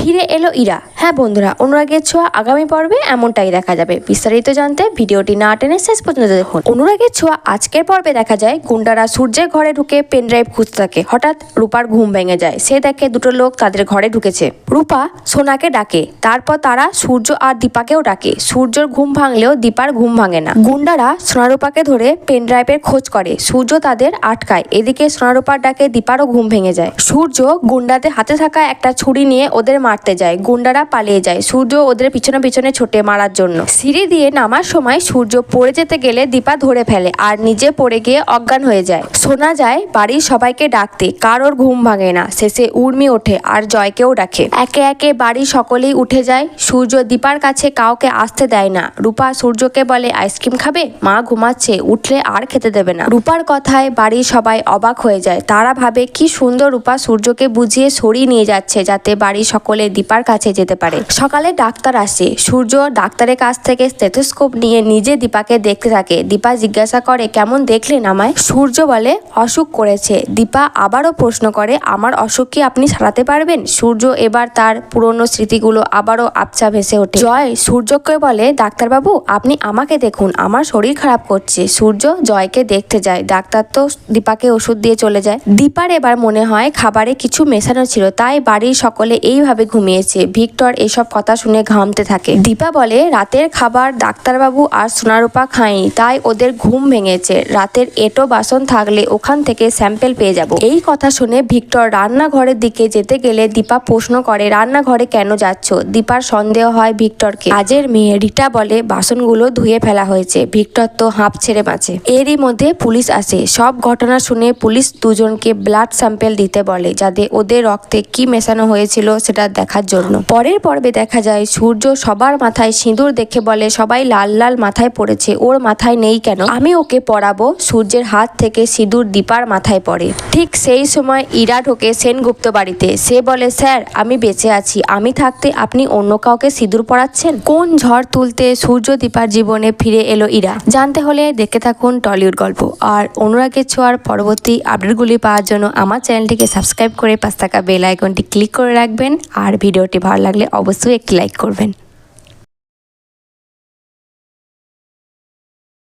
ফিরে এলো ইরা। হ্যাঁ বন্ধুরা, অনুরাগের ছোঁয়া আগামী পর্বে এমনটাই দেখা যাবে। বিস্তারিত জানতে ভিডিওটি না টেনে শেষ পর্যন্ত দেখুন। অনুরাগের ছোঁয়া আজকের পর্বে দেখা যায় গুন্ডারা সূর্যের ঘরে ঢুকে পেনড্রাইভ খুঁজতে থাকে। হঠাৎ রূপার ঘুম ভেঙে যায়। সে দেখে দুটো লোক তাদের ঘরে ঢুকেছে। রূপা সোনাকে ডাকে, তারপর তারা সূর্য আর দীপাকেও ডাকে। সূর্যর ঘুম ভাঙলেও দীপার ঘুম ভাঙে না। গুন্ডারা সোনারূপাকে ধরে পেনড্রাইভের খোঁজ করে। সূর্য তাদের আটকায়। এদিকে সোনারূপার ডাকে দীপারও ঘুম ভেঙে যায়। সূর্য গুন্ডাদের হাতে থাকা একটা ছুরি নিয়ে ওদের মারতে যায়। গুন্ডারা পালিয়ে যায়। সূর্য ওদের পিছনে পিছনে ছোটে মারার জন্য। সিঁড়ি দিয়ে নামার সময় সূর্য পড়ে যেতে গেলে দীপা ধরে ফেলে আর নিজে পড়ে গিয়ে অজ্ঞান হয়ে যায়। শোনা যায় বাড়ির সবাইকে ডাকতে, কারোর ঘুম ভাঙে না। শেষে উর্মি ওঠে আর জয়কেও ডাকে। একে একে বাড়ির সকলেই উঠে যায়। সূর্য দীপার কাছে কাউকে আসতে দেয় না। রূপা সূর্যকে বলে, আইসক্রিম খাবে? মা ঘুমাচ্ছে, উঠলে আর খেতে দেবে না। রূপার কথায় বাড়ির সবাই অবাক হয়ে যায়। তারা ভাবে কি সুন্দর রূপা সূর্যকে বুঝিয়ে সরিয়ে নিয়ে যাচ্ছে যাতে বাড়ির সকলে দীপার কাছে যেতে পারে। সকালে ডাক্তার আসে। সূর্য ডাক্তারের কাছ থেকে স্টেথোস্কোপ নিয়ে নিজে দীপাকে দেখতে থাকে। দীপা জিজ্ঞাসা করে, কেমন দেখলেন আমায়? সূর্য বলে, অসুখ করেছে। দীপা আবারও প্রশ্ন করে, আমার অসুখ কি আপনি সারাতে পারবেন? সূর্য এবার তার পুরনো স্মৃতিগুলো আবারও আবছা ভেসে ওঠে। জয় সূর্যকে বলে, ডাক্তারবাবু আপনি আমাকে দেখুন, আমার শরীর খারাপ করছে। সূর্য জয়কে দেখতে যায়। ডাক্তার তো দীপাকে ওষুধ দিয়ে চলে যায়। দীপার এবার মনে হয় খাবারে কিছু মেশানো ছিল, তাই বাড়ির সকলে এইভাবে ঘুমিয়েছে। ভিক্টর এসব কথা শুনে ঘামতে থাকে। দীপা বলে, রাতের খাবার ডাক্তারবাবু আর সোনারূপা খায়নি, তাই ওদের ঘুম ভেঙেছে। রাতের এঁটো বাসন থাকলে ওখান থেকে স্যাম্পেল পেয়ে যাব। এই কথা শুনে ভিক্টর রান্নাঘরের দিকে যেতে গেলে দীপা প্রশ্ন করে, রান্নাঘরে কেন যাচ্ছ? দীপার সন্দেহ হয় ভিক্টরকে। কাজের মেয়ে রিটা বলে, বাসনগুলো ধুয়ে ফেলা হয়েছে। ভিক্টর তো হাঁপ ছেড়ে বাঁচে। এরই মধ্যে পুলিশ আসে। সব ঘটনা শুনে পুলিশ দুজনকে ব্লাড স্যাম্পেল দিতে বলে, যাতে ওদের রক্তে কি মেশানো হয়েছিল সেটা দেখার জন্য। পরের পর্বে দেখা যায় সূর্য সবার মাথায় সিঁদুর দেখে বলে, সবাই লাল লাল মাথায় পড়েছে, ওর মাথায় নেই কেন? আমি ওকে পরাবো। সূর্যের হাত থেকে সিঁদুর দীপার মাথায় পড়ে। ঠিক সেই সময় ইরা ঢোকে সেনগুপ্ত বাড়িতে। সে বলে, স্যার আমি বেঁচে আছি, আমি থাকতে আপনি অন্য কাউকে সিঁদুর পরাচ্ছেন? কোন ঝড় তুলতে সূর্য দীপার জীবনে ফিরে এলো ইরা? জানতে হলে দেখতে থাকুন টলিউড গল্প। আর অনুরাগের ছোঁয়ার পরবর্তী আপডেটগুলি পাওয়ার জন্য আমার চ্যানেলটিকে সাবস্ক্রাইব করে পাশে থাকা বেল আইকনটি ক্লিক করে রাখবেন। আর ভিডিওটি ভালো লাগলে অবশ্যই একটি লাইক করবেন।